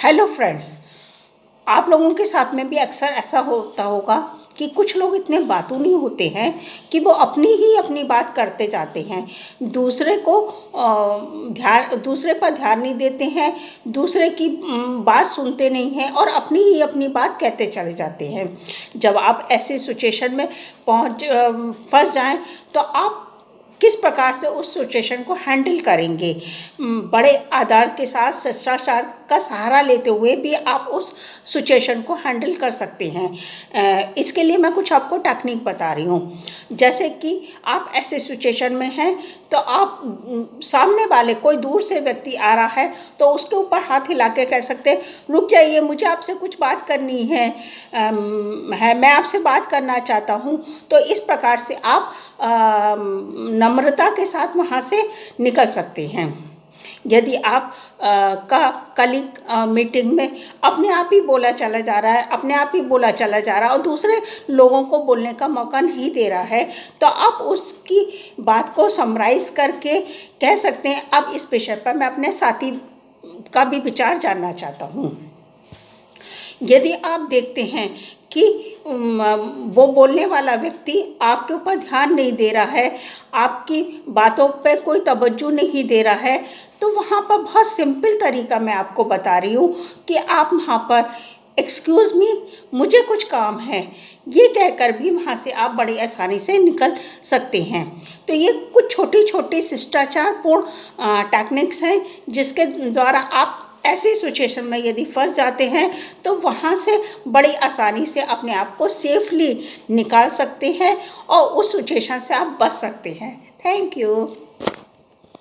Hello friends, आप लोगों के साथ में भी अक्सर ऐसा होता होगा कि कुछ लोग इतने बातूनी होते हैं कि वो अपनी बात करते जाते हैं। दूसरे पर ध्यान नहीं देते हैं, दूसरे की बात सुनते नहीं हैं और अपनी बात कहते चले जाते हैं। जब आप ऐसी सिचुएशन में फंस जाएं तो आप किस प्रकार से उस सिचुएशन को हैंडल करेंगे। बड़े आधार के साथ शिष्टाचार का सहारा लेते हुए भी आप उस सिचुएशन को हैंडल कर सकते हैं। इसके लिए मैं कुछ आपको टेक्निक बता रही हूँ। जैसे कि आप ऐसे सिचुएशन में हैं तो आप सामने वाले कोई दूर से व्यक्ति आ रहा है तो उसके ऊपर हाथ हिला के कह सकते हैं, रुक जाइए, मुझे आपसे कुछ बात करनी है, मैं आपसे बात करना चाहता हूँ। तो इस प्रकार से आप नम्रता के साथ वहाँ से निकल सकते हैं। यदि आप कलीग मीटिंग में अपने आप ही बोला चला जा रहा है और दूसरे लोगों को बोलने का मौका नहीं दे रहा है, तो आप उसकी बात को समराइज करके कह सकते हैं, अब इस विषय पर मैं अपने साथी का भी विचार जानना चाहता हूँ। यदि आप देखते हैं कि वो बोलने वाला व्यक्ति आपके ऊपर ध्यान नहीं दे रहा है, आपकी बातों पे कोई तवज्जो नहीं दे रहा है, तो वहाँ पर बहुत सिंपल तरीका मैं आपको बता रही हूँ कि आप वहाँ पर एक्सक्यूज़ मी, मुझे कुछ काम है, ये कहकर भी वहाँ से आप बड़ी आसानी से निकल सकते हैं। तो ये कुछ छोटी छोटी शिष्टाचारपूर्ण टेक्निक्स हैं जिसके द्वारा आप ऐसी सिचुएशन में यदि फंस जाते हैं तो वहाँ से बड़ी आसानी से अपने आप को सेफली निकाल सकते हैं और उस सिचुएशन से आप बच सकते हैं। Thank you.